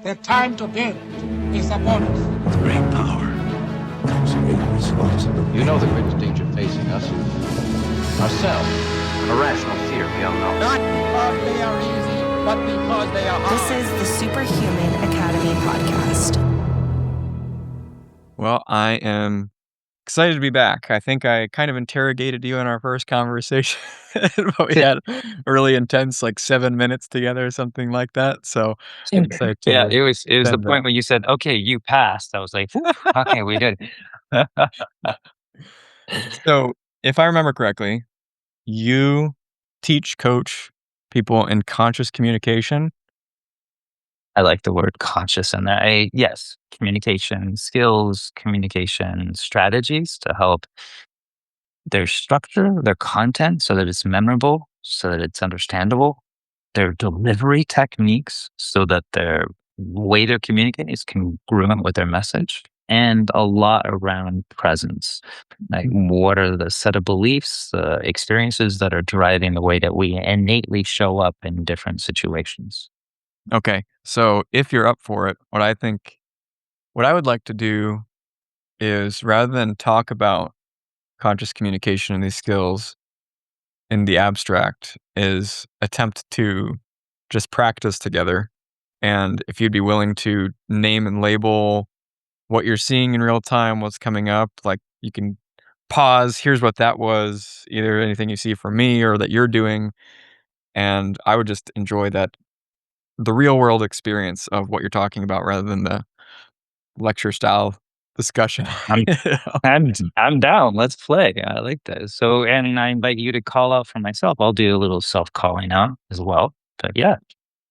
The time to build is upon us. With great power comes great responsibility. You know the greatest danger facing us? Ourselves. An irrational fear of the unknown. Not because they are easy, but because they are hard. This is the Superhuman Academy podcast. Well, I am excited to be back. I think I kind of interrogated you in our first conversation, but we had a really intense, 7 minutes together or something like that. So I'm excited to Yeah, it was the extend point when you said, "Okay, you passed." I was like, "Whew, okay, we did." So if I remember correctly, you teach, coach people in conscious communication. I like the word conscious in there. Yes, communication skills, communication strategies to help their structure, their content so that it's memorable, so that it's understandable, their delivery techniques so that their way they're communicating is congruent with their message, and a lot around presence. Like, what are the set of beliefs, the experiences that are driving the way that we innately show up in different situations? Okay. So if you're up for it, what I would like to do is, rather than talk about conscious communication and these skills in the abstract, is attempt to just practice together. And if you'd be willing to name and label what you're seeing in real time, what's coming up, like you can pause, here's what that was, either anything you see from me or that you're doing. And I would just enjoy the real world experience of what you're talking about rather than the lecture style discussion. I'm I'm down. Let's play. I like that. So, and I invite you to call out for myself. I'll do a little self calling out as well. But yeah,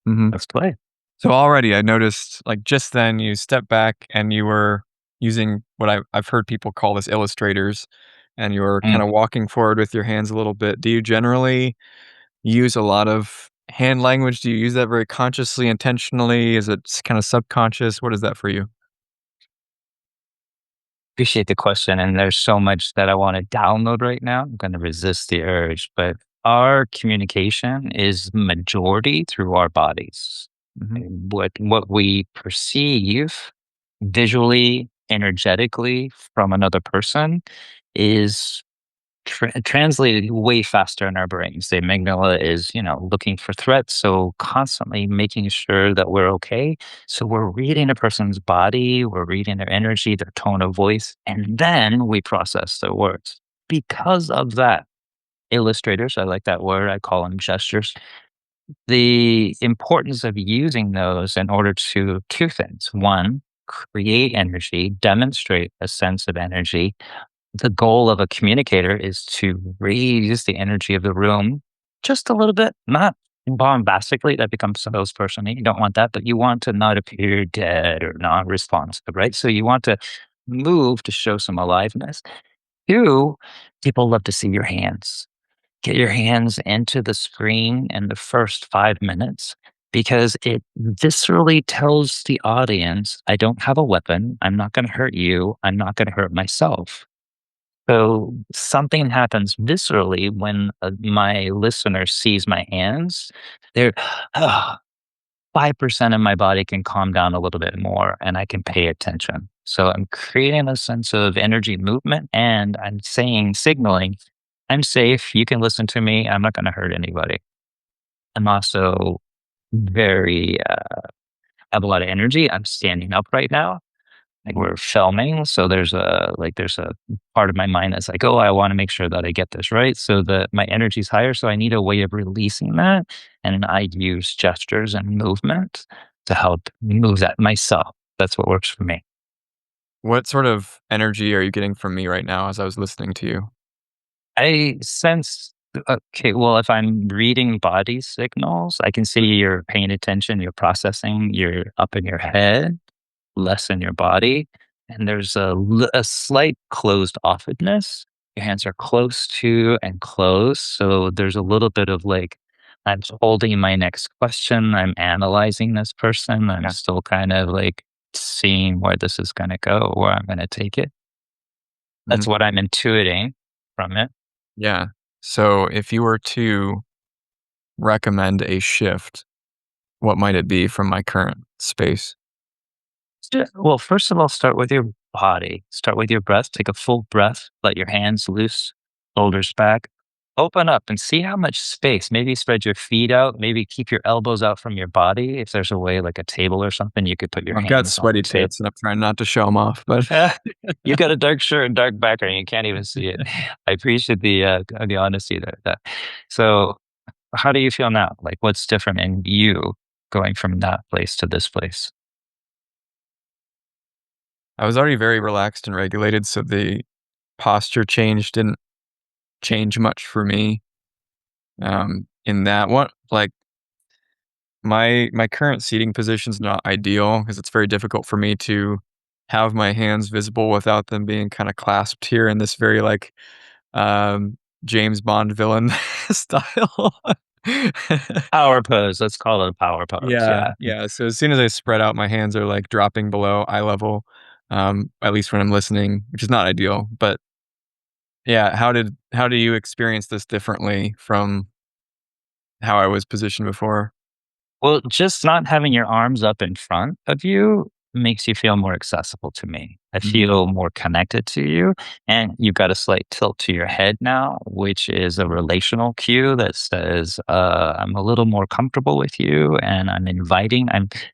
Mhm. let's play. So already I noticed, just then you stepped back and you were using what I've heard people call this illustrators, and you were kind of walking forward with your hands a little bit. Do you generally use a lot of hand language? Do you use that very consciously, intentionally? Is it kind of subconscious? What is that for you? Appreciate the question. And there's so much that I want to download right now. I'm going to resist the urge, but our communication is majority through our bodies. Mhm. What we perceive visually, energetically from another person is translated way faster in our brains. The amygdala is, looking for threats, so constantly making sure that we're okay. So we're reading a person's body, we're reading their energy, their tone of voice, and then we process their words. Because of that, illustrators, I like that word, I call them gestures. The importance of using those in order to two things. One, create energy, demonstrate a sense of energy. The goal of a communicator is to raise the energy of the room just a little bit, not bombastically. That becomes salesperson. You don't want that, but you want to not appear dead or non-responsive, right? So you want to move to show some aliveness. Two, people love to see your hands. Get your hands into the screen in the first 5 minutes because it viscerally tells the audience, I don't have a weapon. I'm not going to hurt you. I'm not going to hurt myself. So something happens viscerally when my listener sees my hands. They're 5% of my body can calm down a little bit more and I can pay attention. So I'm creating a sense of energy movement and I'm signaling, I'm safe. You can listen to me. I'm not going to hurt anybody. I'm also very, have a lot of energy. I'm standing up right now. Like, we're filming, so there's a part of my mind that's like, oh, I want to make sure that I get this right, so that my energy is higher. So I need a way of releasing that, and I use gestures and movement to help move that myself. That's what works for me. What sort of energy are you getting from me right now as I was listening to you? I sense. Okay, well, if I'm reading body signals, I can see you're paying attention, you're processing, you're up in your head, less in your body, and there's a slight closed offedness. Your hands are close to and close, so there's a little bit of I'm holding my next question. I'm analyzing this person. I'm still kind of seeing where this is going to go, where I'm going to take it. That's Mhm. what I'm intuiting from it. Yeah. So if you were to recommend a shift, what might it be from my current space? Well, first of all, start with your body. Start with your breath. Take a full breath. Let your hands loose, shoulders back. Open up and see how much space. Maybe spread your feet out. Maybe keep your elbows out from your body. If there's a way, like a table or something, you could put your I've got hands on sweaty the table. tits, and I'm trying not to show them off, but You got a dark shirt and dark background. You can't even see it. I appreciate the honesty there. So, how do you feel now? Like, what's different in you going from that place to this place? I was already very relaxed and regulated, so the posture change didn't change much for me. In that one, like my current seating position is not ideal because it's very difficult for me to have my hands visible without them being kind of clasped here in this very like um, James Bond villain style. Power pose. Let's call it a power pose. Yeah, Yeah. yeah. So as soon as I spread out, my hands are like dropping below eye level, at least when I'm listening, which is not ideal. But yeah, how do you experience this differently from how I was positioned before? Well, just not having your arms up in front of you makes you feel more accessible to me. I Mhm. feel more connected to you. And you've got a slight tilt to your head now, which is a relational cue that says, I'm a little more comfortable with you and I'm inviting.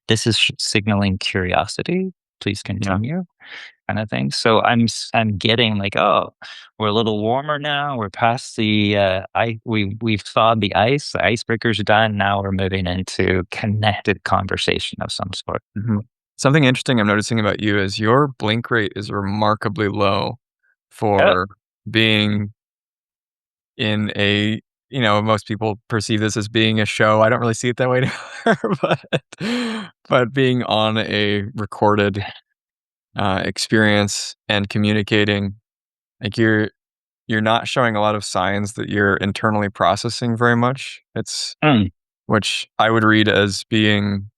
This is signaling curiosity. Please Yeah. continue. Kind of thing. So I'm getting like, oh, we're a little warmer now. We're past the we've thawed the ice. The icebreaker's done. Now we're moving into connected conversation of some sort. Mhm. Something interesting I'm noticing about you is your blink rate is remarkably low Yeah. for being in a most people perceive this as being a show. I don't really see it that way but being on a recorded, experience and communicating, like, you're not showing a lot of signs that you're internally processing very much. It's Mm. which I would read as being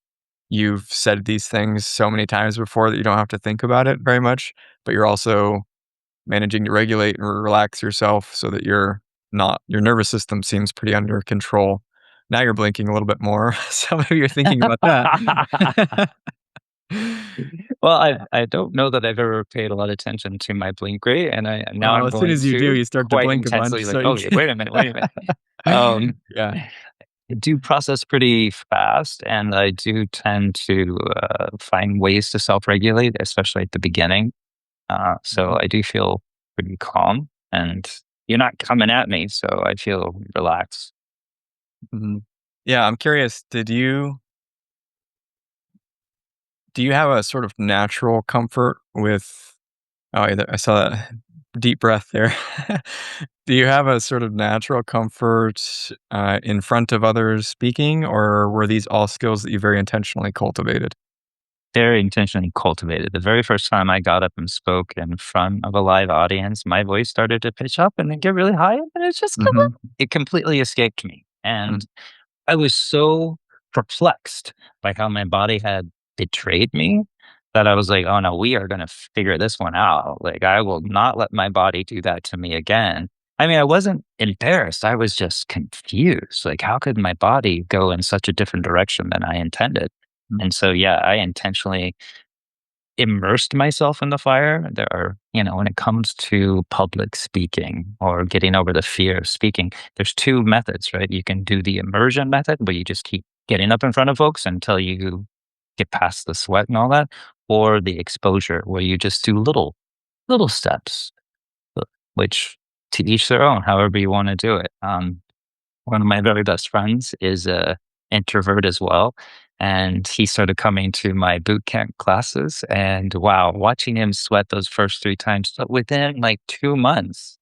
you've said these things so many times before that you don't have to think about it very much, but you're also managing to regulate and relax yourself so that your nervous system seems pretty under control. Now you're blinking a little bit more, so maybe you're thinking about that. Well, I don't know that I've ever paid a lot of attention to my blink rate, and now Well, I'm as soon going as you do, to you start to quite blink a bunch, intensely so like, you oh, wait a minute, wait a minute. Um, Yeah. I do process pretty fast, and I do tend to find ways to self-regulate, especially at the beginning. So Mhm, I do feel pretty calm, and you're not coming at me, so I feel relaxed. mhm. Yeah, I'm curious, do you have a sort of natural comfort with I saw that deep breath there. Do you have a sort of natural comfort, in front of others speaking, or were these all skills that you very intentionally cultivated? Very intentionally cultivated. The very first time I got up and spoke in front of a live audience, my voice started to pitch up and then get really high, and it's just Mhm, it completely escaped me. mm, And I was so perplexed by how my body had betrayed me that I was like, "Oh no, we are going to figure this one out. Like, I will not let my body do that to me again." I mean, I wasn't embarrassed. I was just confused. Like, how could my body go in such a different direction than I intended? mm, And so, yeah, I intentionally immersed myself in the fire. There are, when it comes to public speaking or getting over the fear of speaking, there's two methods, right? You can do the immersion method where you just keep getting up in front of folks until you get past the sweat and all that, or the exposure where you just do little steps, which to each their own, however you want to do it. One of my very best friends is a introvert as well, and he started coming to my boot camp classes, and wow, watching him sweat those first 3 times, but within, like, 2 months,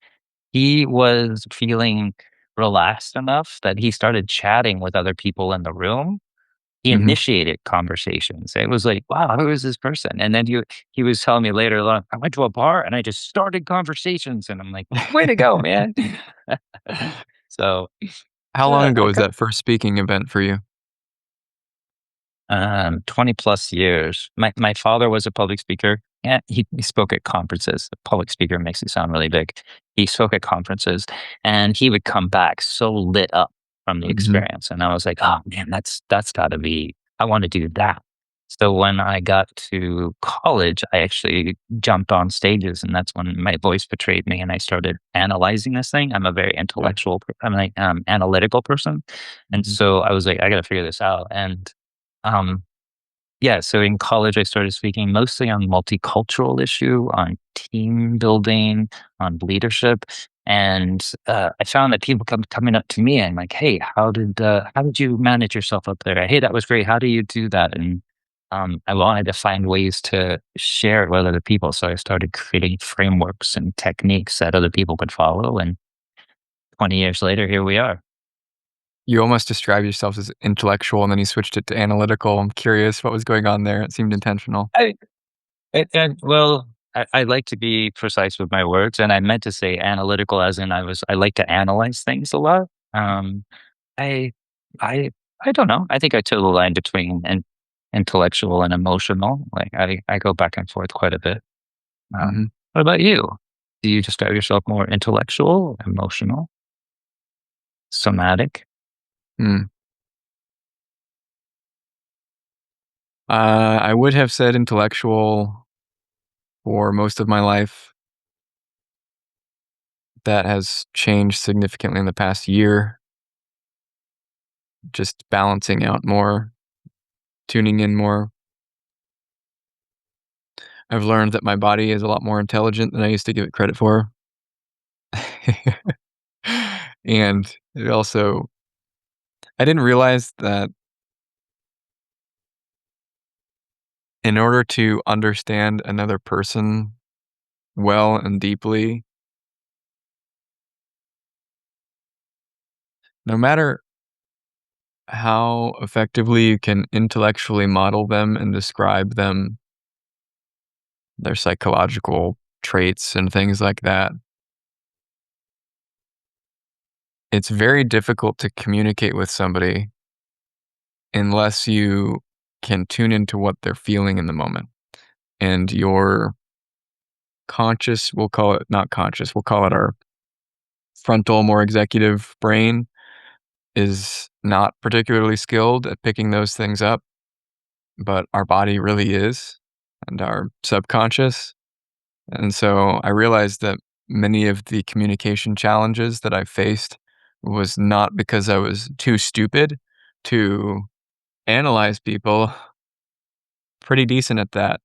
he was feeling relaxed enough that he started chatting with other people in the room. He mhm. initiated conversations. It was like, "Wow, who is this person?" And then he was telling me later on, "I went to a bar and I just started conversations," and I'm like, "Way to go, man." So, How long yeah, ago was that first speaking event for you? 20 plus years. My father was a public speaker. Yeah, he spoke at conferences. A public speaker makes it sound really big. He spoke at conferences, and he would come back so lit up from the Mhm, experience, and I was like, "Oh, man, that's gotta be I wanna do that." So when I got to college, I actually jumped on stages, and that's when my voice betrayed me, and I started analyzing this thing. I'm a very Yeah. I'm like analytical person, and Mhm. so I was like, I got to figure this out. And um, yeah, so in college, I started speaking mostly on multicultural issue, on team building, on leadership, and I found that people coming up to me and like, "Hey, how did you manage yourself up there? Hey, that was great. How do you do that?" And I wanted to find ways to share it with other people, so I started creating frameworks and techniques that other people could follow. And 20 years later, here we are. You almost described yourself as intellectual, and then you switched it to analytical. I'm curious what was going on there. It seemed intentional. And well, I like to be precise with my words, and I meant to say analytical as in I like to analyze things a lot. I I I don't know. I think I toe the line between intellectual and emotional. Like I go back and forth quite a bit. Mhm. What about you? Do you describe yourself more intellectual, emotional, somatic? Mm. I would have said intellectual for most of my life. That has changed significantly in the past year, just balancing out more, tuning in more. I've learned that my body is a lot more intelligent than I used to give it credit for. And it also I didn't realize that in order to understand another person well and deeply, no matter how effectively you can intellectually model them and describe them, their psychological traits and things like that, it's very difficult to communicate with somebody unless you can tune into what they're feeling in the moment. And your conscious, we'll call it not conscious, we'll call it our frontal, more executive brain is not particularly skilled at picking those things up, but our body really is, and our subconscious. And so I realized that many of the communication challenges that I faced was not because I was too stupid to analyze people, pretty decent at that.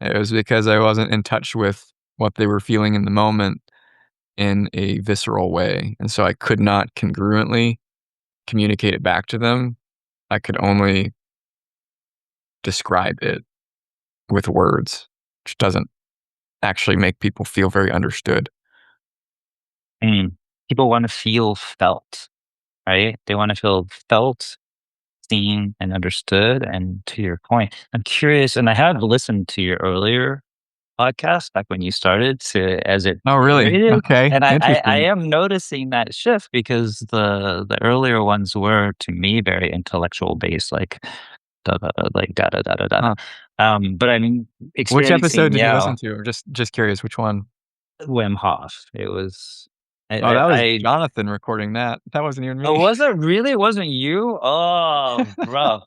It was because I wasn't in touch with what they were feeling in the moment in a visceral way. And so I could not congruently communicate it back to them. I could only describe it with words, which doesn't actually make people feel very understood. Mm. People want to feel felt, right? They want to feel felt, seen, and understood. And to your point, I'm curious, and I have listened to your earlier podcast back when you started to as it Oh, really? iterated, Okay. and I Interesting. am noticing that shift because the earlier ones were to me very intellectual based, like like da da da da da. Huh. But I mean, Which episode experiencing did you listen yeah, to? Or just curious, which one? Wim Hof. It was Oh, that was I Jonathan recording that. That wasn't even oh, me. was it really? Wasn't you? Oh, bro.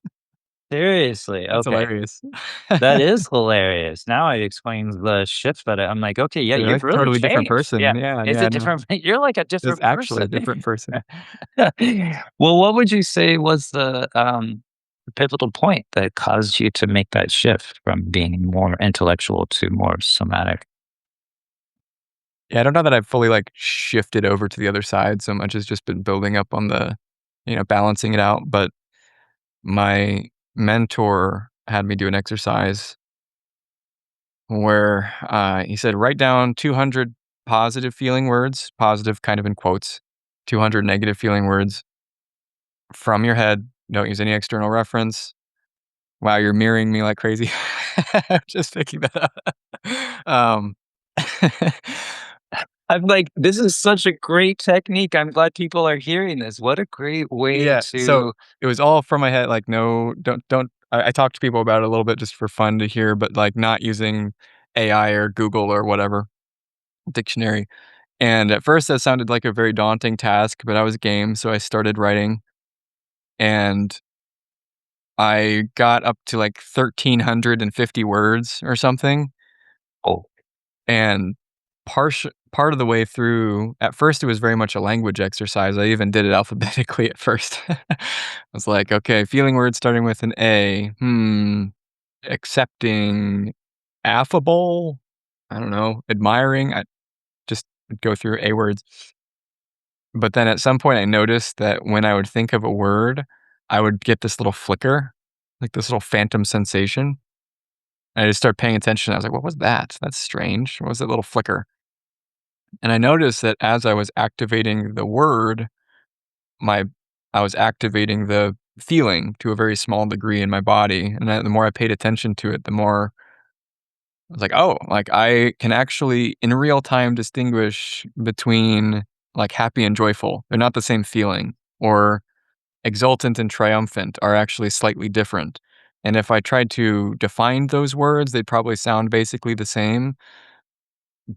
Seriously. That's Okay. hilarious. That is hilarious. Now it explains the shift, but I'm like, okay, yeah, You're you've like a really totally different changed. person. Yeah. Yeah, It's yeah, a no. different, you're like a It's different actually a person. different person. Well, what would you say was the pivotal point that caused you to make that shift from being more intellectual to more somatic? Yeah, I don't know that I've fully, like, shifted over to the other side so much as just been building up on the balancing it out, but my mentor had me do an exercise where, he said, "Write down 200 positive feeling words," positive kind of in quotes, 200 negative feeling words from your head, don't use any external reference. Wow, you're mirroring me like crazy. Just picking that up. Um, I'm like, this is such a great technique. I'm glad people are hearing this. What a great way yeah, so to it was all from my head, like, no, don't I talked to people about it a little bit just for fun to hear, but, like, not using AI or Google or whatever, dictionary. And at first, that sounded like a very daunting task, but I was game, so I started writing, and I got up to like 1,350 words or something. Oh, And part of the way through, at first, it was very much a language exercise. I even did it alphabetically at first. I was like, okay, feeling words starting with an A. Accepting, affable. I don't know, admiring. I just would go through A words. But then at some point, I noticed that when I would think of a word, I would get this little flicker, like this little phantom sensation. I just started paying attention. I was like, "What was that? That's strange. What was that little flicker?" And I noticed that as I was activating the word, my I was activating the feeling to a very small degree in my body, and the more I paid attention to it, the more I was like, "Oh, like, I can actually, in real time, distinguish between, like, happy and joyful. They're not the same feeling, or exultant and triumphant are actually slightly different." And if I tried to define those words, they'd probably sound basically the same.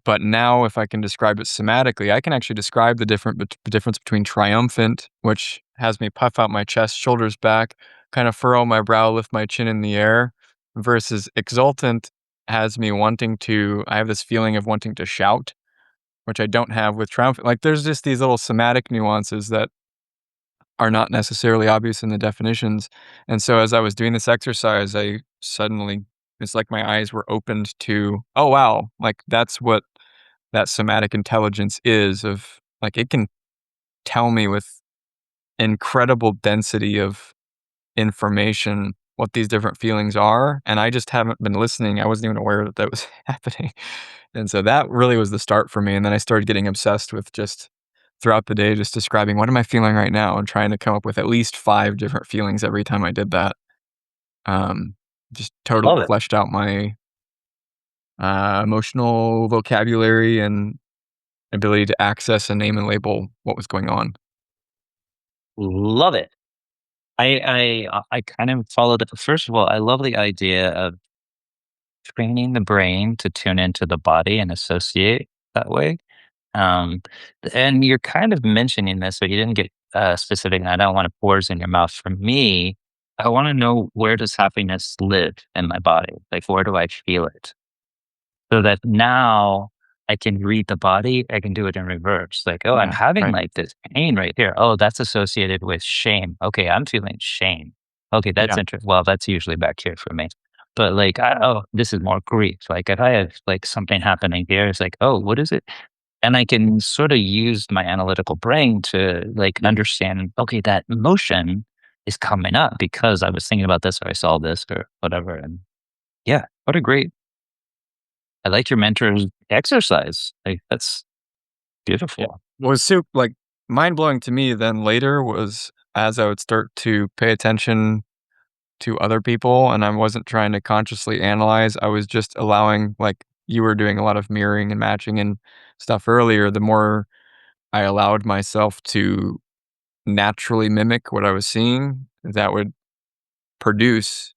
But now if I can describe it somatically, I can actually describe the difference between triumphant, which has me puff out my chest, shoulders back, kind of furrow my brow, lift my chin in the air, versus exultant has me wanting to I have this feeling of wanting to shout, which I don't have with triumphant. Like, there's just these little somatic nuances that are not necessarily obvious in the definitions. And so as I was doing this exercise, I suddenly it's like my eyes were opened to, "Oh, wow, like, that's what that somatic intelligence is," of like, it can tell me with incredible density of information what these different feelings are, and I just haven't been listening. I wasn't even aware that that was happening. And so that really was the start for me, and then I started getting obsessed with just throughout the day, just describing, "What am I feeling right now?" and trying to come up with at least 5 different feelings every time I did that. Um, just totally love it. fleshed out my, emotional vocabulary and ability to access and name and label what was going on. Love it. I kind of followed it. First of all, I love the idea of training the brain to tune into the body and associate that way. Um, and you're kind of mentioning this, but you didn't get specific. And I don't want to pour words in your mouth. For me, I want to know, where does happiness live in my body? Like, where do I feel it? So that now I can read the body. I can do it in reverse. Like, oh, I'm Yeah, having right. like this pain right here. Oh, that's associated with shame. Okay, I'm feeling shame. Okay, that's Yeah, interesting. Well, that's usually back here for me. But like, oh, this is more grief. Like, if I have like something happening here, it's like, oh, what is it? And I can sort of use my analytical brain to like understand, okay, that emotion is coming up because I was thinking about this, or I saw this, or whatever. And yeah, what a great, I like your mentor's exercise. Like, that's yeah. beautiful. What was like, mind-blowing to me then later was as I would start to pay attention to other people and I wasn't trying to consciously analyze, I was just allowing, like, you were doing a lot of mirroring and matching and stuff earlier, the more I allowed myself to naturally mimic what I was seeing, that would produce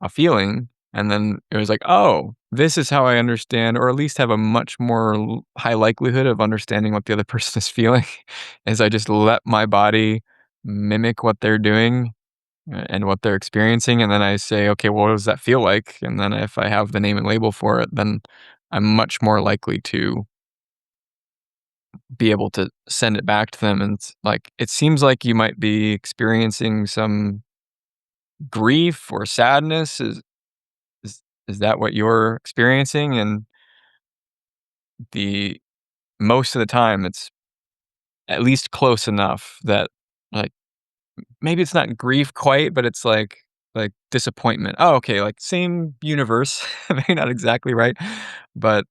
a feeling, and then it was like, "Oh, this is how I understand," or at least have a much more high likelihood of understanding what the other person is feeling, as I just let my body mimic what they're doing and what they're experiencing, and then I say, "Okay, well, what does that feel like?" And then if I have the name and label for it, then I'm much more likely to be able to send it back to them, and it's like, "It seems like you might be experiencing some grief or sadness. Is is that what you're experiencing?" And the most of the time, it's at least close enough that, like, maybe it's not grief quite, but it's like disappointment. Oh, okay, like, same universe, maybe not exactly right, but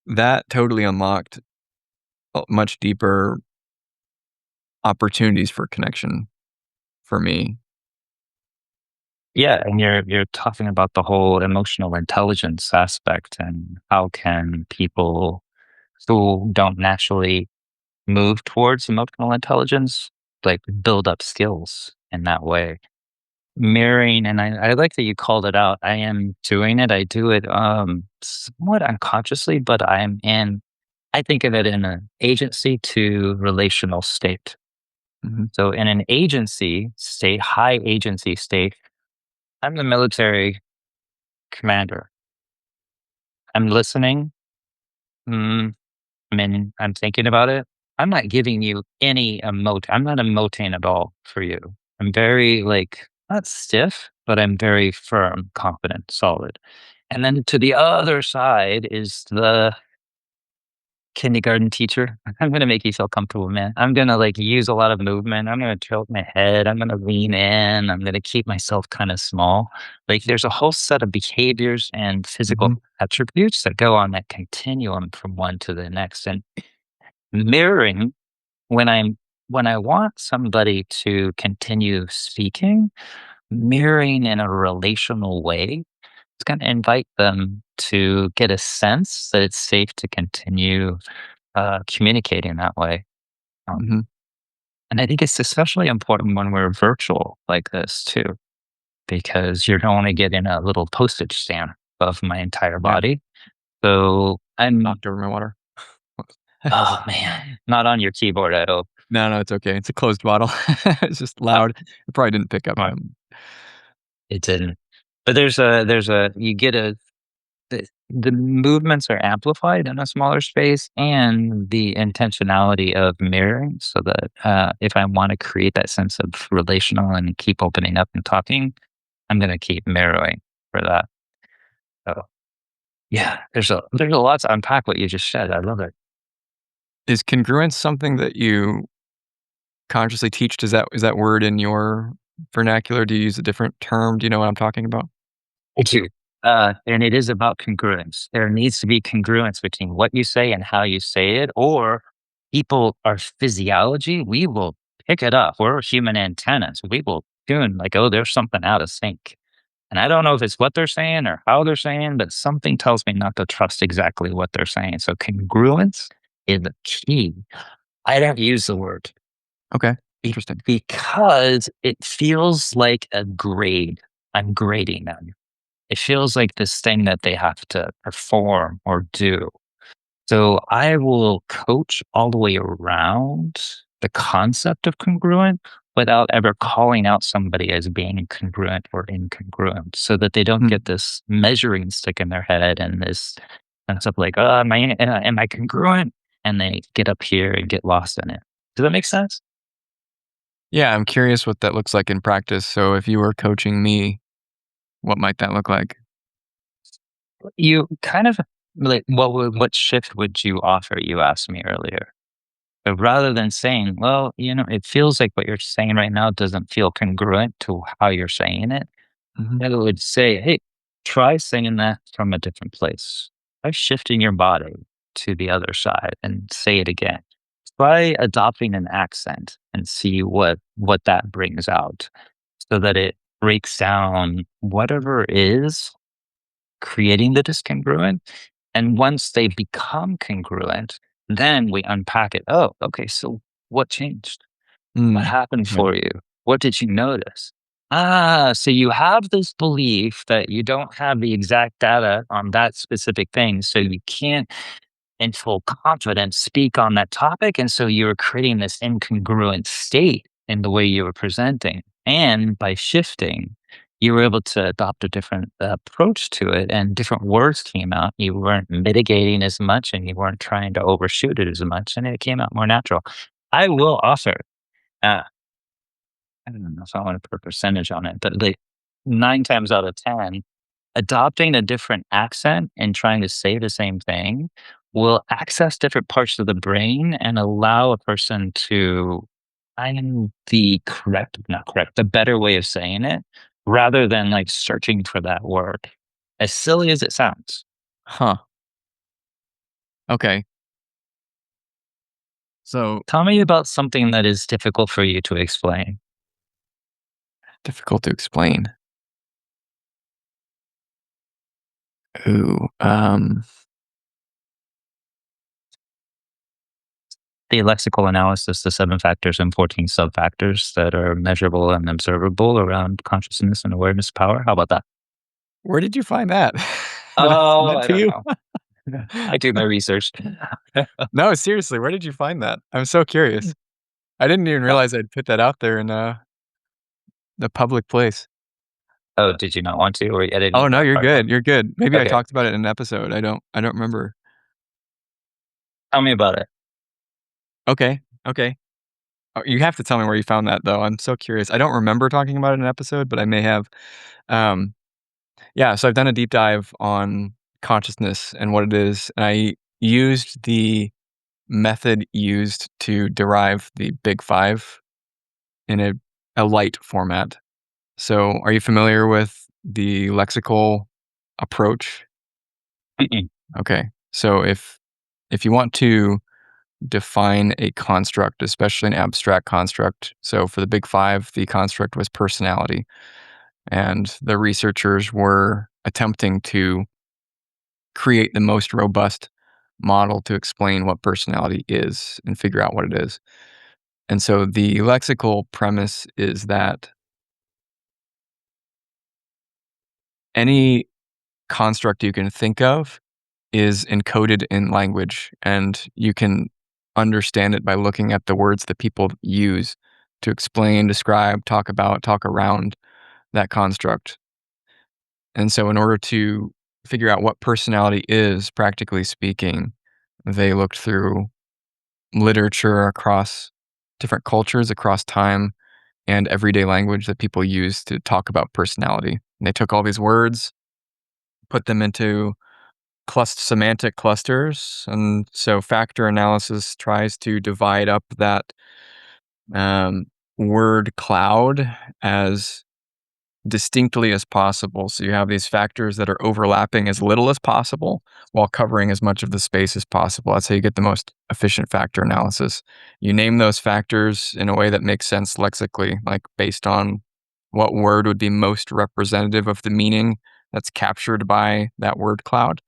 that totally unlocked much deeper opportunities for connection for me. Yeah, and you're talking about the whole emotional intelligence aspect, and how can people who don't naturally move towards emotional intelligence like build up skills in that way. Mirroring, and I like that you called it out. I am doing it. I do it somewhat unconsciously, but I think of it in an agency to relational state. Mhm. So in an agency state, high agency state, I'm the military commander. I'm listening. Mm, I'm thinking about it. I'm not giving you any emote. I'm not emoting at all for you. I'm very like not stiff, but I'm very firm, confident, solid. And then to the other side is the kindergarten teacher. I'm gonna make you feel comfortable, man. I'm gonna like use a lot of movement. I'm gonna tilt my head. I'm gonna lean in. I'm gonna keep myself kind of small. Like there's a whole set of behaviors and physical Mhm. attributes that go on that continuum from one to the next. And mirroring when I want somebody to continue speaking, mirroring in a relational way, it's gonna invite them to get a sense that it's safe to continue communicating that way. Um, Mhm. and I think it's especially important when we're virtual like this too, because you're only getting a little postage stamp of my entire Yeah. body. So I'm, Knocked over my water. oh man, not on your keyboard, I hope. No, no, it's okay. It's a closed bottle. It's just Uh, loud. It probably didn't pick up. Right. It didn't. But you get the movements are amplified in a smaller space and the intentionality of mirroring so that if I want to create that sense of relational and keep opening up and talking, I'm going to keep mirroring for that. So yeah, there's a lot to unpack what you just said. I love it. Is congruence something that you consciously teach? Is that word in your vernacular? Do you use a different term? Do you know what I'm talking about? I do. And it is about congruence. There needs to be congruence between what you say and how you say it, or people, our physiology, we will pick it up. We're human antennas. We will tune like, oh, there's something out of sync. And I don't know if it's what they're saying or how they're saying, but something tells me not to trust exactly what they're saying. So congruence is the key. I don't use the word Okay. be- Interesting. because it feels like a grade. I'm grading them. It feels like this thing that they have to perform or do. So I will coach all the way around the concept of congruent without ever calling out somebody as being congruent or incongruent so that they don't Hmm. get this measuring stick in their head and this sense of like, oh, am I congruent? And they get up here and get lost in it. Does that make sense? Yeah, I'm curious what that looks like in practice. So if you were coaching me, what might that look like? You kind of like what shift would you offer? You asked me earlier. But rather than saying, well, it feels like what you're saying right now doesn't feel congruent to how you're saying it, Mhm. I would say, hey, try saying that from a different place. Try shifting your body to the other side and say it again. Try adopting an accent and see what that brings out so that it breaks down whatever is creating the discongruent. And once they become congruent, then we unpack it. Oh, okay. So what changed? What Mm. happened Yeah. for you? What did you notice? Ah, so you have this belief that you don't have the exact data on that specific thing. So you can't in full confidence speak on that topic. And so you were creating this incongruent state in the way you were presenting. And by shifting, you were able to adopt a different approach to it, and different words came out. You weren't mitigating as much and you weren't trying to overshoot it as much, and it came out more natural. I will offer, uh, I don't know if I want to put a percentage on it, but like 9 times out of 10, adopting a different accent and trying to say the same thing will access different parts of the brain and allow a person to find the correct, not correct, the better way of saying it rather than like searching for that word. As silly as it sounds. Huh. Okay. So Tell me about something that is difficult for you to explain. difficult to explain. Ooh. The lexical analysis, the 7 factors and 14 sub-factors that are measurable and observable around consciousness and awareness power. How about that? Where did you find that? Did I send Oh, that I to don't you? know. I do my research. No, seriously, where did you find that? I'm so curious. I didn't even realize I'd put that out there in the public place. Oh, did you not want to, or editing Oh no, that you're part out? good. You're good. Maybe I Okay, talked about it in an episode. I don't remember. tell me about it. Okay. Okay. You have to tell me where you found that though. I'm so curious. I don't remember talking about it in an episode, but I may have. Um, yeah, so I've done a deep dive on consciousness and what it is, and I used the method used to derive the Big Five in a light format. So, are you familiar with the lexical approach? Mm-mm. Okay. So if you want to define a construct, especially an abstract construct, so for the Big Five, the construct was personality, and the researchers were attempting to create the most robust model to explain what personality is and figure out what it is. And so the lexical premise is that any construct you can think of is encoded in language, and you can understand it by looking at the words that people use to explain, describe, talk about, talk around that construct. And so, in order to figure out what personality is, practically speaking, they looked through literature across different cultures, across time, and everyday language that people use to talk about personality. And they took all these words, put them into semantic clusters, and so factor analysis tries to divide up that um, word cloud as distinctly as possible. So you have these factors that are overlapping as little as possible while covering as much of the space as possible. That's how you get the most efficient factor analysis. You name those factors in a way that makes sense lexically, like based on what word would be most representative of the meaning that's captured by that word cloud.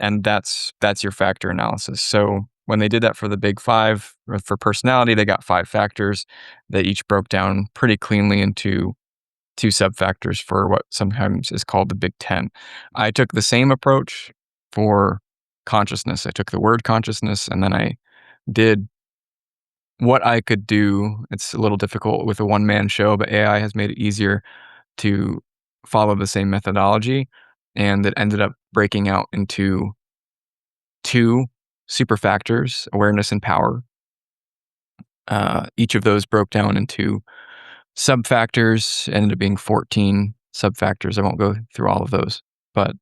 And that's your factor analysis. So when they did that for the Big Five, or for personality, they got 5 factors that each broke down pretty cleanly into 2 subfactors for what sometimes is called the Big Ten. I took the same approach for consciousness. I took the word consciousness, and then I did what I could do. It's a little difficult with a one-man show, but AI has made it easier to follow the same methodology, and it ended up breaking out into 2 super factors, awareness and power. Each of those broke down into subfactors, ended up being 14 subfactors. I won't go through all of those, but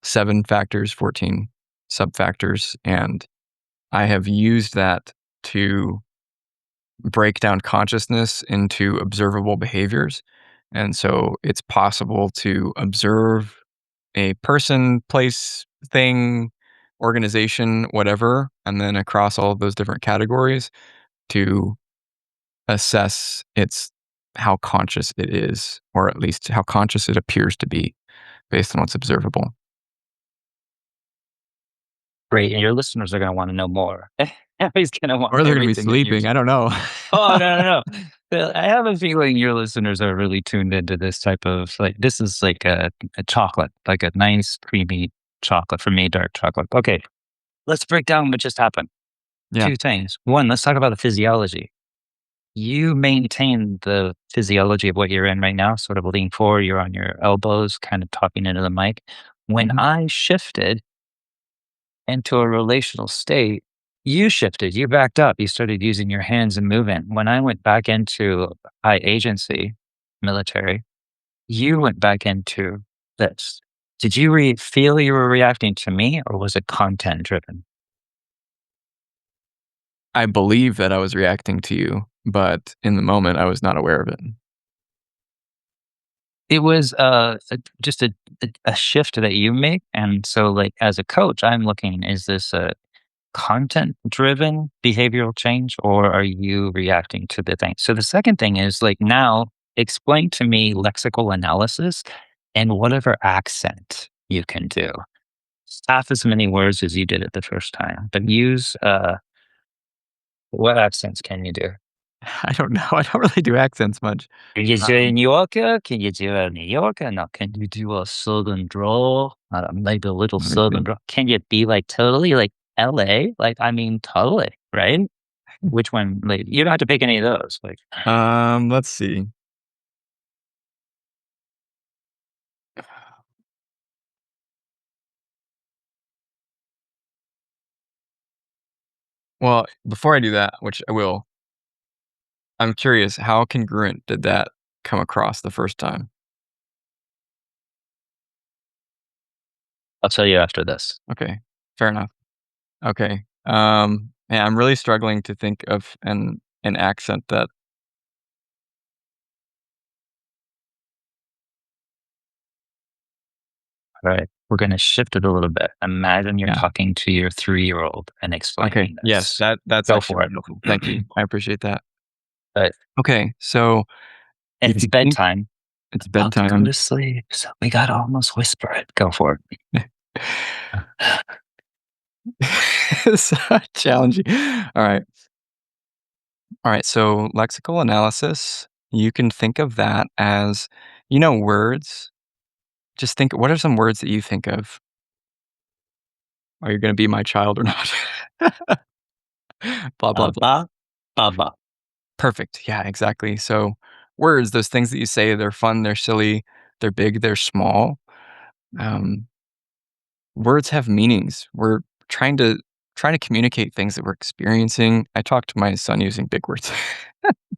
7 factors, 14 subfactors. And I have used that to break down consciousness into observable behaviors. And so it's possible to observe a person, place, thing, organization, whatever, and then across all of those different categories to assess how conscious it is, or at least how conscious it appears to be based on what's observable. Great, and your listeners are going to want to know more. Everybody's going to want Or they're gonna be everything that sleeping, I don't know. Oh, no. I have a feeling your listeners are really tuned into this type of like this is like a chocolate, like a nice creamy chocolate for me, dark chocolate. Okay, let's break down what just happened. Yeah. 2 things. One, let's talk about the physiology. You maintain the physiology of what you're in right now, sort of lean forward, you're on your elbows, kind of talking into the mic. When Mhm. I shifted into a relational state, you shifted, you backed up, you started using your hands and moving. When I went back into high agency military, you went back into this. Did you feel you were reacting to me, or was it content driven? I believe that I was reacting to you, but in the moment, I was not aware of it. It was just a shift that you make. And so, like, as a coach, I'm looking, is this a content driven behavioral change, or are you reacting to the thing? So, the second thing is like, now explain to me lexical analysis and whatever accent you can do. Half as many words as you did it the first time, but use what accents can you do? I don't know. I don't really do accents much. Can you do a New Yorker? Can you do a New Yorker? No. Can you do a Southern drawl? Maybe a little Let me Southern think. drawl. Can you be like totally like LA? Like, I mean, totally, right? Which one? Like, you don't have to pick any of those. Like, Let's see. Well, before I do that, which I will, I'm curious, how congruent did that come across the first time? I'll tell you after this. Okay, fair enough. Okay. Yeah, I'm really struggling to think of an accent that All right. We're going to shift it a little bit. Imagine you're yeah. talking to your 3-year-old and Okay. explaining Yes, this. that's Go actually for it. wonderful. Thank you. I appreciate that. But Okay, so if it's you think bedtime. it's About to go bedtime. to sleep. So we got to almost whisper it. Go for it. It's challenging. All right. All right, so lexical analysis, you can think of that as, words. Just think, what are some words that you think of? Are you gonna be my child or not? Blah, blah, blah. Ba, ba, ba. Perfect. Yeah, exactly. So words, those things that you say, they're fun, they're silly, they're big, they're small. Um, Words have meanings. We're trying to trying to communicate things that we're experiencing. I talk to my son using big words,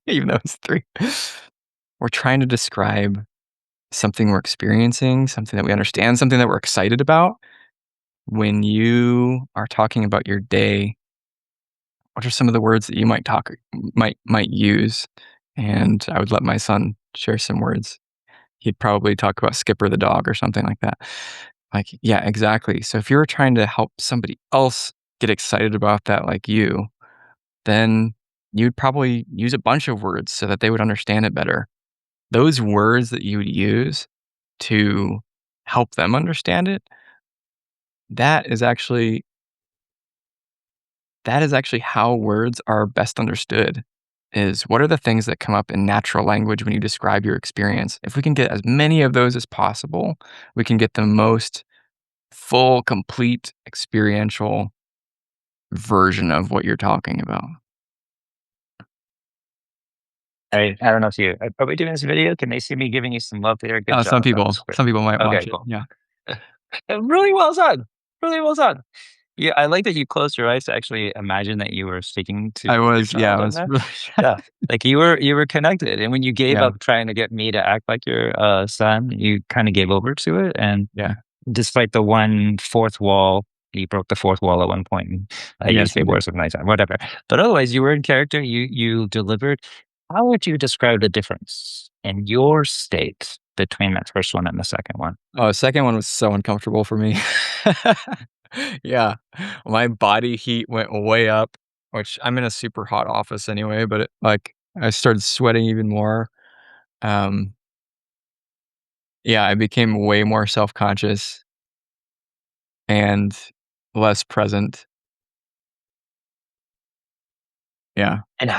even though he's 3. We're trying to describe something we're experiencing, something that we understand, something that we're excited about. When you are talking about your day, what are some of the words that you might use? And I would let my son share some words. He'd probably talk about Skipper the dog or something like that. Like, yeah, exactly. So if you were trying to help somebody else get excited about that like you, then you'd probably use a bunch of words so that they would understand it better. Those words that you would use to help them understand it, that is actually that is actually how words are best understood, is what are the things that come up in natural language when you describe your experience? If we can get as many of those as possible, we can get the most full, complete, experiential version of what you're talking about. I don't know if you are we doing this video? Can they see me giving you some love there? Good Some job. That was people great. some people might Okay, watch it, cool. yeah. Really well done. Really well done. Yeah, I like that you closed your eyes to actually imagine that you were speaking to your I child in was there. really Yeah, like you were connected, and when you gave yeah, up trying to get me to act like your son, you kind of gave over to it. And yeah. despite the one fourth wall, you broke the fourth wall at one point. And you Yes, say I did. words with my time, whatever. But otherwise, you were in character. You delivered. How would you describe the difference in your state between that first one and the second one? Oh, the second one was so uncomfortable for me. Yeah. My body heat went way up, which I'm in a super hot office anyway, but I started sweating even more. Um, yeah, I became way more self-conscious and less present. Yeah. And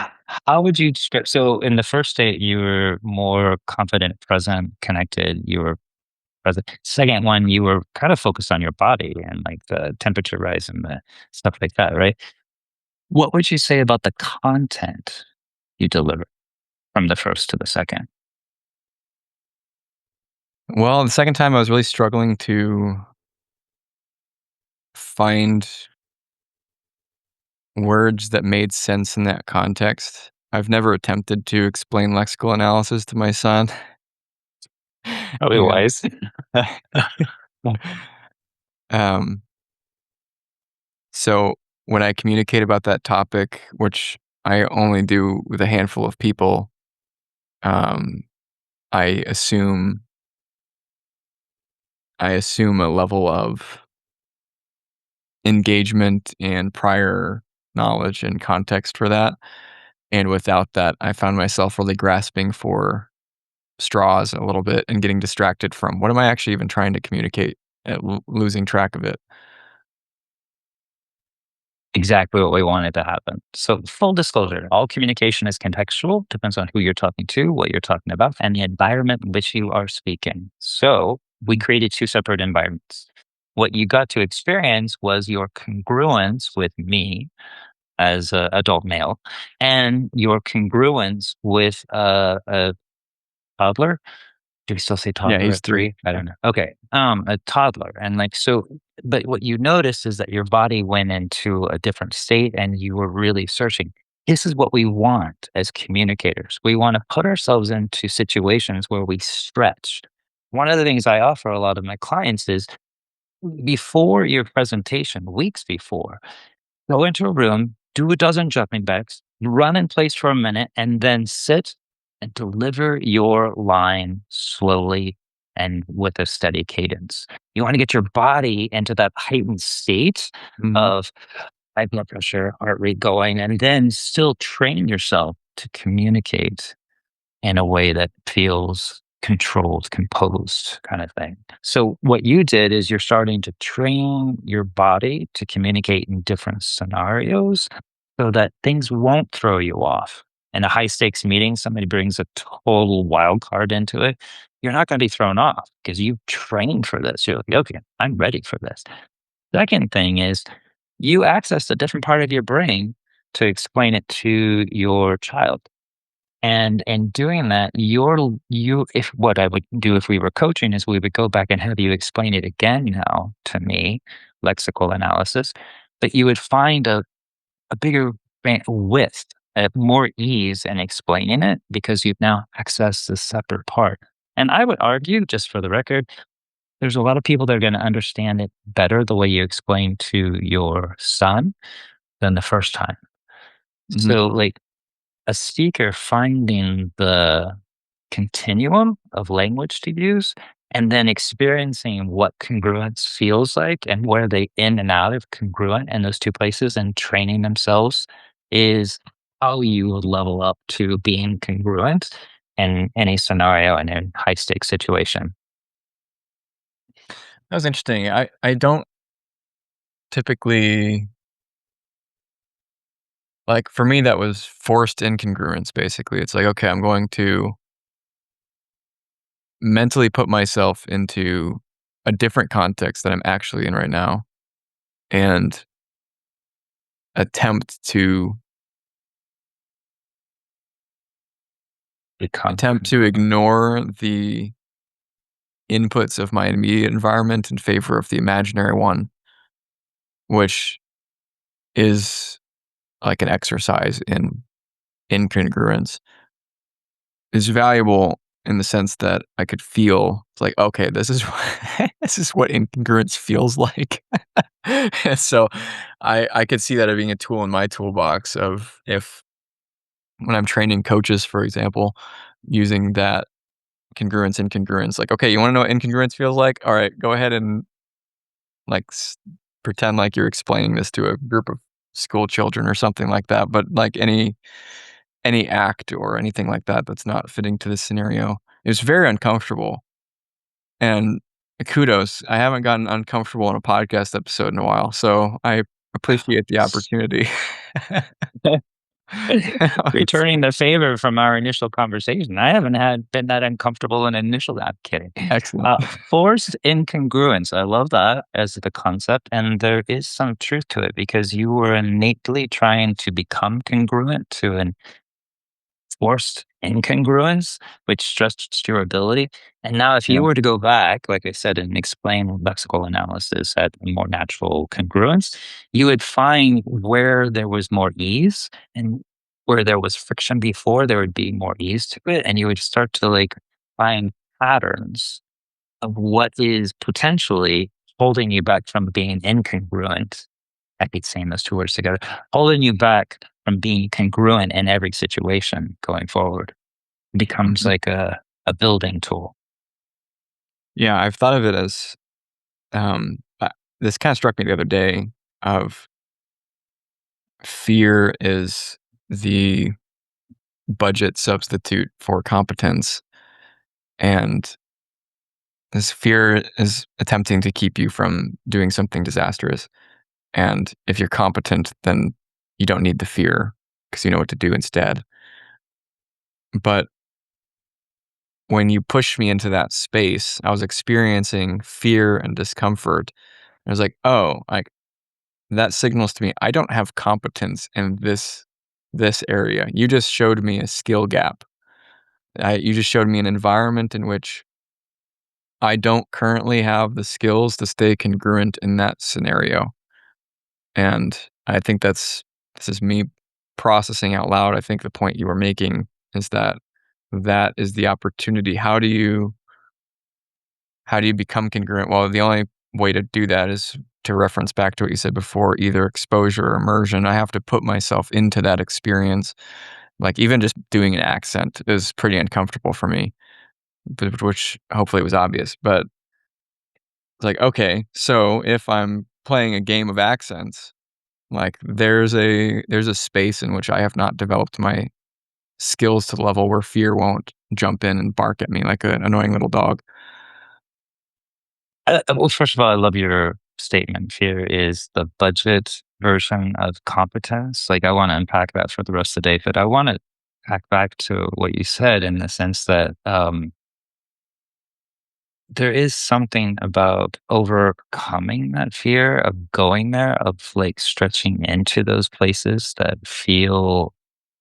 how would you describe? So in the first state, you were more confident, present, connected. You were present. Second one, you were kind of focused on your body and like the temperature rise and the stuff like that, right? What would you say about the content you delivered from the first to the second? Well, the second time I was really struggling to find words that made sense in that context. I've never attempted to explain lexical analysis to my son. Probably Yeah. wise. Um, so when I communicate about that topic, which I only do with a handful of people, um, I assume I assume a level of engagement and prior knowledge and context for that. And without that, I found myself really grasping for straws a little bit and getting distracted from what am I actually even trying to communicate and losing track of it. Exactly what we wanted to happen. So, full disclosure, all communication is contextual, depends on who you're talking to, what you're talking about, and the environment in which you are speaking. So, we created two separate environments. What you got to experience was your congruence with me as an adult male, and your congruence with a toddler. Do we still say Yeah, toddler he's at 3? 3. I Yeah. don't know. Okay. A toddler. And like, so, but what you notice is that your body went into a different state and you were really searching. This is what we want as communicators. We want to put ourselves into situations where we stretch. One of the things I offer a lot of my clients is before your presentation, weeks before, go into a room, do a dozen jumping jacks, run in place for a minute, and then sit and deliver your line slowly and with a steady cadence. You want to get your body into that heightened state Mhm. of high blood pressure, heart rate going, and then still train yourself to communicate in a way that feels controlled, composed kind of thing. So what you did is you're starting to train your body to communicate in different scenarios so that things won't throw you off. In a high stakes meeting, somebody brings a total wild card into it. You're not going to be thrown off because you've trained for this. You're like, okay, I'm ready for this. Second thing is you accessed a different part of your brain to explain it to your child. And in doing that, if what I would do if we were coaching is we would go back and have you explain it again now to me, lexical analysis, but you would find a bigger width, more ease in explaining it because you've now accessed this separate part. And I would argue, just for the record, there's a lot of people that are going to understand it better the way you explain to your son than the first time. Mhm. So, like, a speaker finding the continuum of language to use and then experiencing what congruence feels like and where they in and out of congruent in those two places and training themselves is how you will level up to being congruent in any scenario and in high stakes situation. That was interesting. I don't typically like, for me, that was forced incongruence, basically. It's like, okay, I'm going to mentally put myself into a different context that I'm actually in right now and attempt to Become ignore the inputs of my immediate environment in favor of the imaginary one, which is like an exercise in incongruence. Is valuable in the sense that I could feel it's like, okay, this is this is what incongruence feels like. And so I could see that as being a tool in my toolbox of if when I'm training coaches, for example, using that congruence, incongruence, like, okay, you want to know what incongruence feels like? All right, go ahead and like pretend like you're explaining this to a group of school children or something like that. But like any act or anything like that that's not fitting to this scenario. It was very uncomfortable, and kudos. I haven't gotten uncomfortable in a podcast episode in a while, so I appreciate the opportunity. It's returning the favor from our initial conversation. I haven't been that uncomfortable in initial. I'm kidding. excellent. Forced incongruence. I love that as the concept, and there is some truth to it because you were innately trying to become congruent to an forced incongruence, which stretched your ability. And now, if Yeah. you were to go back, like I said, and explain lexical analysis at a more natural congruence, you would find where there was more ease and where there was friction before, there would be more ease to it. And you would start to like find patterns of what is potentially holding you back from being incongruent. I keep saying those two words together, holding you back from being congruent in every situation going forward. It becomes Mhm. like a building tool. Yeah, I've thought of it as, this kinda struck me the other day of fear is the budget substitute for competence, and this fear is attempting to keep you from doing something disastrous. And if you're competent, then you don't need the fear because you know what to do instead. But when you pushed me into that space, I was experiencing fear and discomfort. I was like, oh, like that signals to me I don't have competence in this area. You just showed me a skill gap. You just showed me an environment in which I don't currently have the skills to stay congruent in that scenario. And I think this is me processing out loud. I think the point you were making is that is the opportunity. How do you become congruent? Well, the only way to do that is to reference back to what you said before, either exposure or immersion. I have to put myself into that experience. Like even just doing an accent is pretty uncomfortable for me, but which hopefully was obvious. But it's like, okay, so if I'm playing a game of accents, like there's a space in which I have not developed my skills to the level where fear won't jump in and bark at me like an annoying little dog. Well, first of all, I love your statement. Fear is the budget version of competence. Like, I want to unpack that for the rest of the day, but I want to hack back to what you said in the sense that there is something about overcoming that fear of going there, of like stretching into those places that feel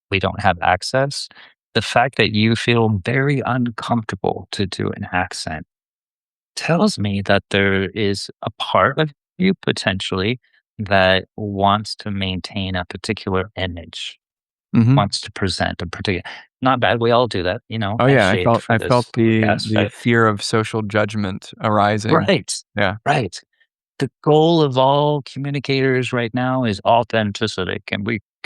we don't have access. The fact that you feel very uncomfortable to do an accent tells me that there is a part of you potentially that wants to maintain a particular image, Mhm. wants to present a particular. Not bad. We all do that, Oh, as yeah, I shaped felt for I felt this the podcast, the right? fear of social judgment arising. Right. Yeah. Right. The goal of all communicators right now is authenticity.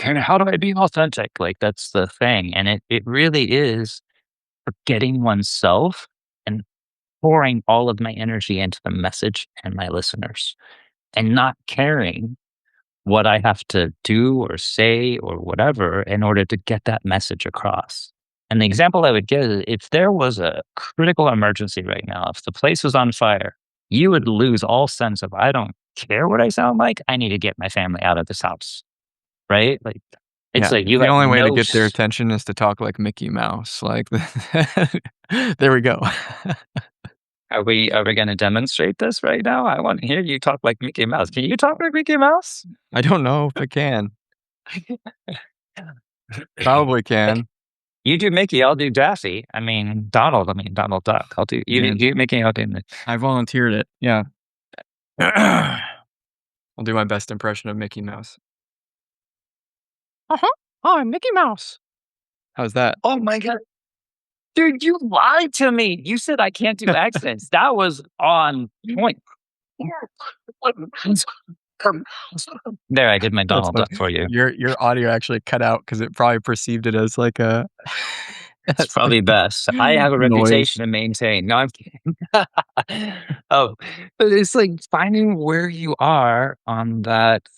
How do I be authentic? Like that's the thing. And it really is forgetting oneself and pouring all of my energy into the message and my listeners and not caring what I have to do or say or whatever in order to get that message across. And the example I would give is if there was a critical emergency right now, if the place was on fire, you would lose all sense of, I don't care what I sound like. I need to get my family out of this house. Right? Like, it's Yeah, like you the have only way to no. get their attention is to talk like Mickey Mouse, like, there we go. Are we gonna demonstrate this right now? I wanna hear you talk like Mickey Mouse. Can you talk like Mickey Mouse? I don't know if I can. Probably Like, can. you do Mickey, I'll do Daffy. Donald Duck. I'll do Man, you do Mickey, I'll do Mi. I volunteered it, yeah. I'll do my best impression of Mickey Mouse. Uh-huh. I'm Mickey Mouse. How's that? Oh my god. Dude, you lied to me. You said I can't do accents. That was on point. There, I did my That's Donald funny. Duck for you. Your audio actually cut out because it probably perceived it as like a It's as like probably best. I have a noise. reputation to maintain. No, I'm kidding. Oh, but it's like finding where you are on that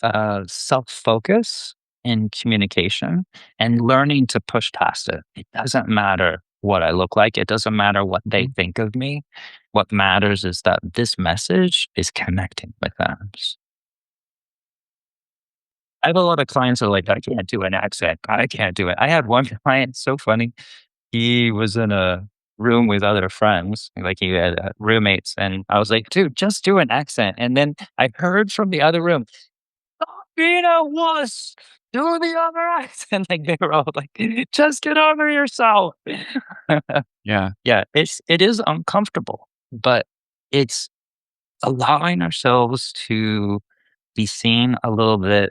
self-focus in communication and learning to push past it. It doesn't matter what I look like. It doesn't matter what they Mhm. think of me. What matters is that this message is connecting with them. I have a lot of clients who are like, I can't do an accent. I can't do it. I had one client, so funny. He was in a room with other friends, like he had roommates, and I was like, "Dude, just do an accent." And then I heard from the other room, "Being a wuss, do the other accent." Like they were all like, "Just get over yourself." Yeah. Yeah, it is uncomfortable, but it's allowing ourselves to be seen a little bit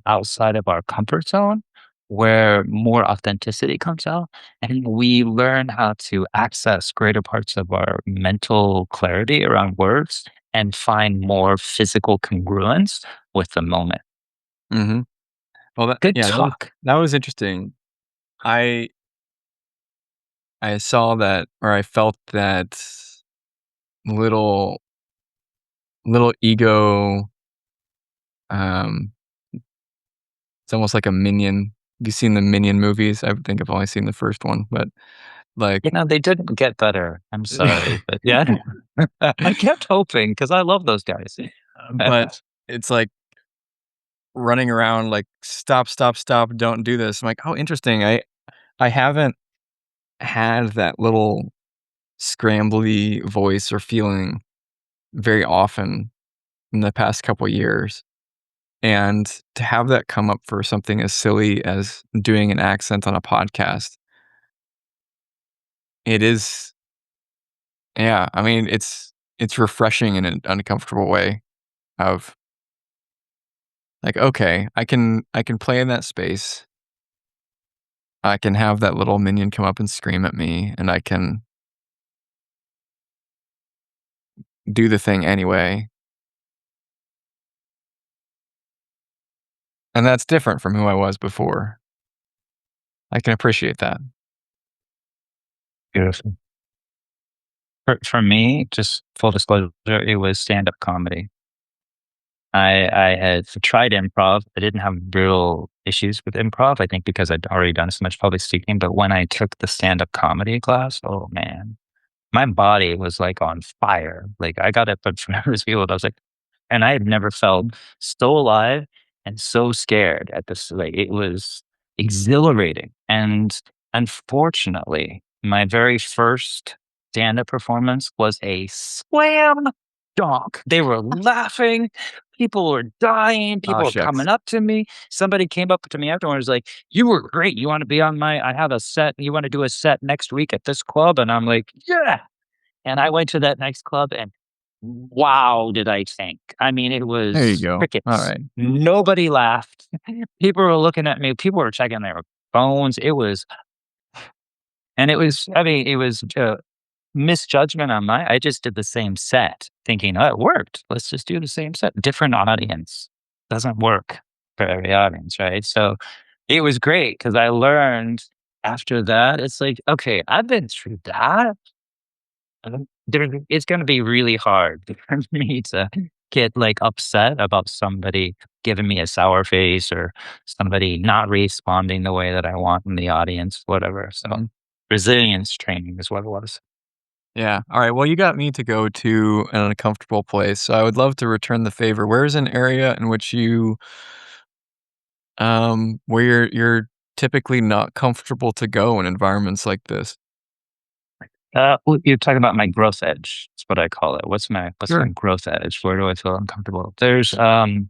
outside of our comfort zone where more authenticity comes out and we learn how to access greater parts of our mental clarity around words and find more physical congruence with the moment. Mhm. Well, that Good yeah, talk. that was interesting. I I saw that or I felt that little little ego, um, it's almost like a minion. Have you seen the Minion movies? I think I've only seen the first one, but, like They didn't get better. I'm sorry, but yeah, I kept hoping because I love those guys. but it's like running around like, "Stop, stop, stop, don't do this." I'm like, "Oh, interesting." I haven't had that little scrambly voice or feeling very often in the past couple years. And to have that come up for something as silly as doing an accent on a podcast, it is, yeah, I mean, it's refreshing in an uncomfortable way of like, okay, I can play in that space. I can have that little minion come up and scream at me, and I can do the thing anyway. And that's different from who I was before. I can appreciate that. Beautiful. For me, just full disclosure, it was stand-up comedy. I had tried improv. I didn't have real issues with improv, I think because I'd already done so much public speaking, but when I took the stand-up comedy class, oh man, my body was, like, on fire. Like, I got up in front of these people, and I was like, and I had never felt so alive and so scared at this. Like, it was exhilarating. And unfortunately, my very first stand-up performance was a slam dunk. They were laughing. People were dying. Oh, People were shucks. coming up to me. Somebody came up to me afterwards, like, "You were great. You want to be on I have a set. You want to do a set next week at this club?" And I'm like, "Yeah." And I went to that next club and wow, did I think. I mean, it There you was go. crickets. Alright. Nobody laughed. People were looking at me. People were checking their phones. And it was, I mean, it was misjudgment on I just did the same set thinking, oh, it worked. Let's just do the same set. Different audience. Doesn't work for every audience, right? So it was great because I learned after that, it's like, okay, I've been through that. It's gonna be really hard for me to get, like, upset about somebody giving me a sour face or somebody not responding the way that I want in the audience, whatever, so Mhm. resilience training is what it was. Yeah. Alright, well, you got me to go to an uncomfortable place, so I would love to return the favor. Where's an area in which where you're typically not comfortable to go in environments like this? Well, you're talking about my growth edge, that's what I call it. What's my Sure. growth edge? Where do I feel uncomfortable? There's a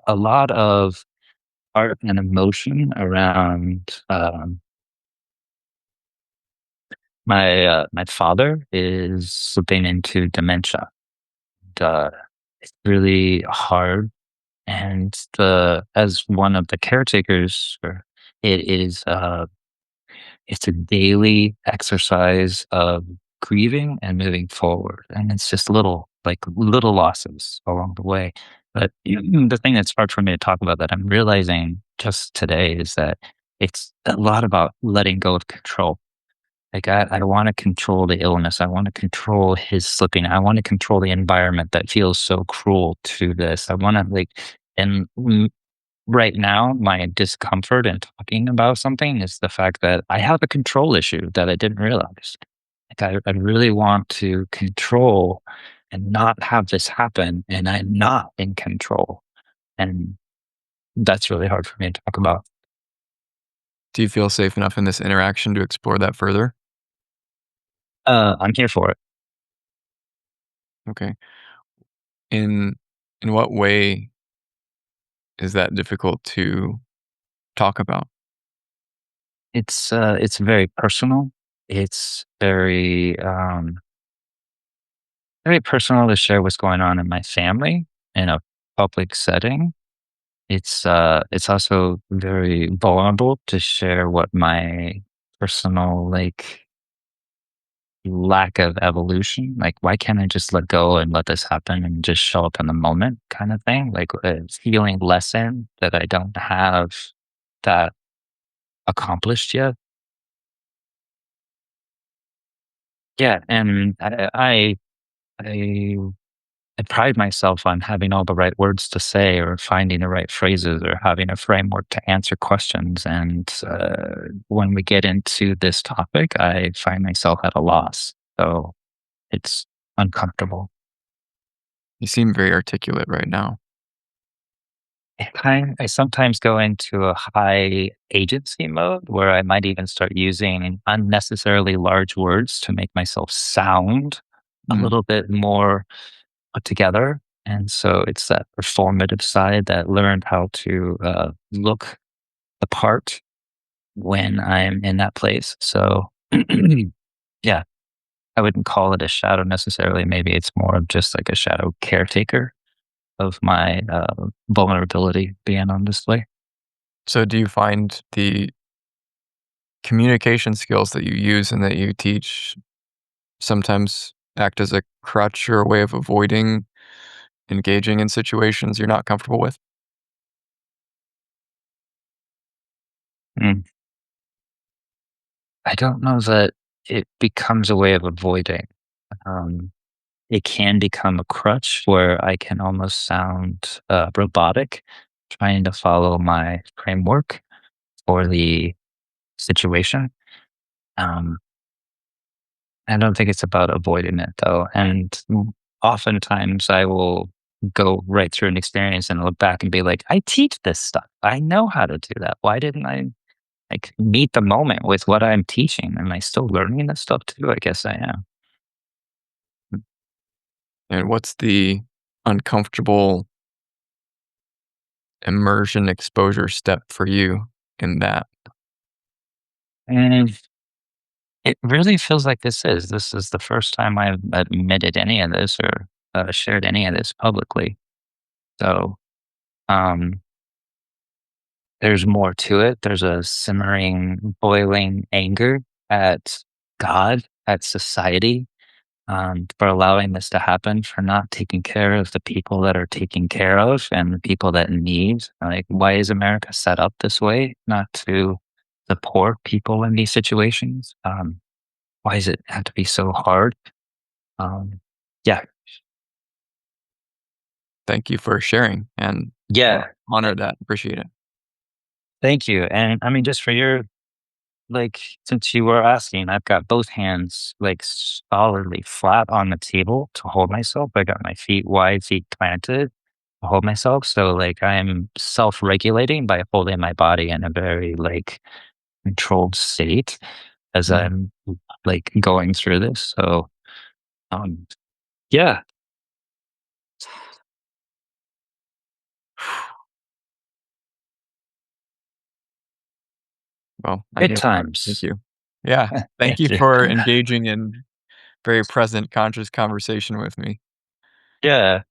lot of art and emotion around, my father is slipping into dementia. And, it's really hard, and the as one of the caretakers for it is, it's a daily exercise of grieving and moving forward, and it's just little losses along the way. But the thing that's hard for me to talk about that I'm realizing just today is that it's a lot about letting go of control. Like, I wanna control the illness, I wanna control his slipping, I wanna control the environment that feels so cruel to this, I wanna, like and, right now, my discomfort in talking about something is the fact that I have a control issue that I didn't realize. Like, I really want to control and not have this happen, and I'm not in control, and that's really hard for me to talk about. Do you feel safe enough in this interaction to explore that further? I'm here for it. Okay. In in what way is that difficult to talk about? It's very personal. It's very personal to share what's going on in my family in a public setting. It's also very vulnerable to share what my personal, like, lack of evolution, like, why can't I just let go and let this happen and just show up in the moment kind of thing? Like, feeling lesson that I don't have that accomplished yet. Yeah, and I I pride myself on having all the right words to say or finding the right phrases or having a framework to answer questions. And when we get into this topic, I find myself at a loss. So it's uncomfortable. You seem very articulate right now. I sometimes go into a high agency mode where I might even start using unnecessarily large words to make myself sound a Mm, little bit more put together. And so it's that performative side that learned how to look the part when I'm in that place. So, yeah, I wouldn't call it a shadow necessarily. Maybe it's more of just like a shadow caretaker of my vulnerability being on display. So do you find the communication skills that you use and that you teach sometimes act as a crutch or a way of avoiding engaging in situations you're not comfortable with? Mm. I don't know that it becomes a way of avoiding. Um, it can become a crutch where I can almost sound robotic, trying to follow my framework for the situation. Um, I don't think it's about avoiding it though. And oftentimes I will go right through an experience and look back and be like, I teach this stuff. I know how to do that. Why didn't I like meet the moment with what I'm teaching? Am I still learning this stuff too? I guess I am. And what's the uncomfortable immersion exposure step for you in that? And it really feels like this is the first time I've admitted any of this or shared any of this publicly. So um, there's more to it. There's a simmering, boiling anger at God, at society, for allowing this to happen, for not taking care of the people that are taken care of and the people that need. Like, why is America set up this way? Not to support people in these situations. Why does it have to be so hard? Um, yeah, Thank you for sharing and yeah. honor that. Appreciate it. Thank you. And I mean, just for your like, since you were asking, I've got both hands like solidly flat on the table to hold myself. I got my feet wide, feet planted to hold myself. So like I'm self-regulating by holding my body in a very like controlled state as I'm like going through this. So um yeah, Well, I good hear that. Thank times. you. Yeah. Thank Thank you you. for engaging in very present, conscious conversation with me. Yeah.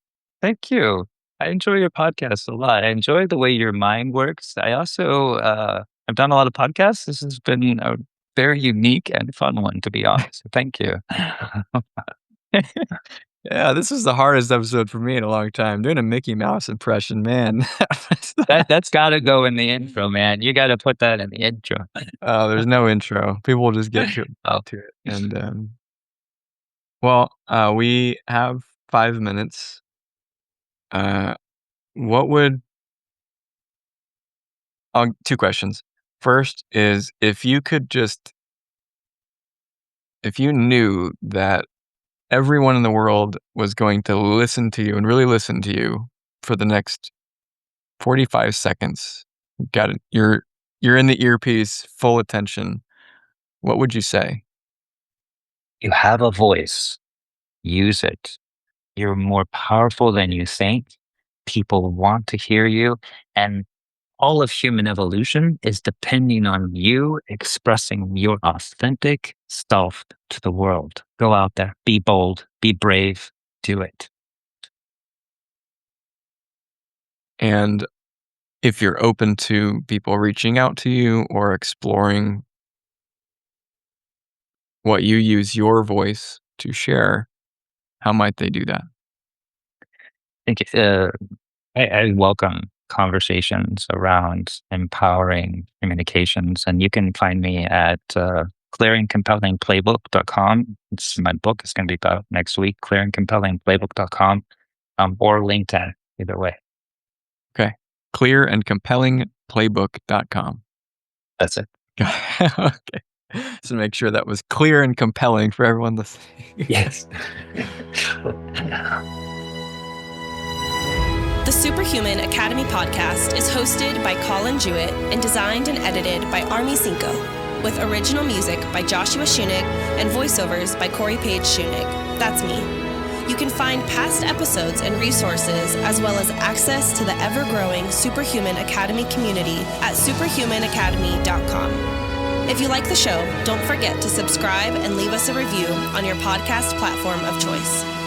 Thank you. I enjoy your podcast a lot. I enjoy the way your mind works. I also, I've done a lot of podcasts. This has been a very unique and fun one, to be honest. Thank you. Yeah, this is the hardest episode for me in a long time. Doing a Mickey Mouse impression, man. That's got to go in the intro, man. You got to put that in the intro. There's no intro. People will just get Oh, to it. And well, we have 5 minutes. What would 2 questions. First is if you knew that everyone in the world was going to listen to you and really listen to you for the next 45 seconds. Got it. You're in the earpiece, full attention. What would you say? you have a voice. Use it. You're more powerful than you think. People want to hear you. And all of human evolution is depending on you expressing your authentic self to the world. Go out there, be bold, be brave, do it. And if you're open to people reaching out to you or exploring what you use your voice to share, how might they do that? I think I welcome conversations around empowering communications, and you can find me at clearandcompellingplaybook.com. It's my book. It's going to be out next week. Clearandcompellingplaybook.com, or LinkedIn. Either way. Okay. Clearandcompellingplaybook.com. That's it. Okay. So make sure that was clear and compelling for everyone listening. Yes. The Superhuman Academy podcast is hosted by Collin Jewett and designed and edited by Army Cinco, with original music by Joshua Schunig and voiceovers by Corey Page Schunig. That's me. You can find past episodes and resources, as well as access to the ever-growing Superhuman Academy community at superhumanacademy.com. If you like the show, don't forget to subscribe and leave us a review on your podcast platform of choice.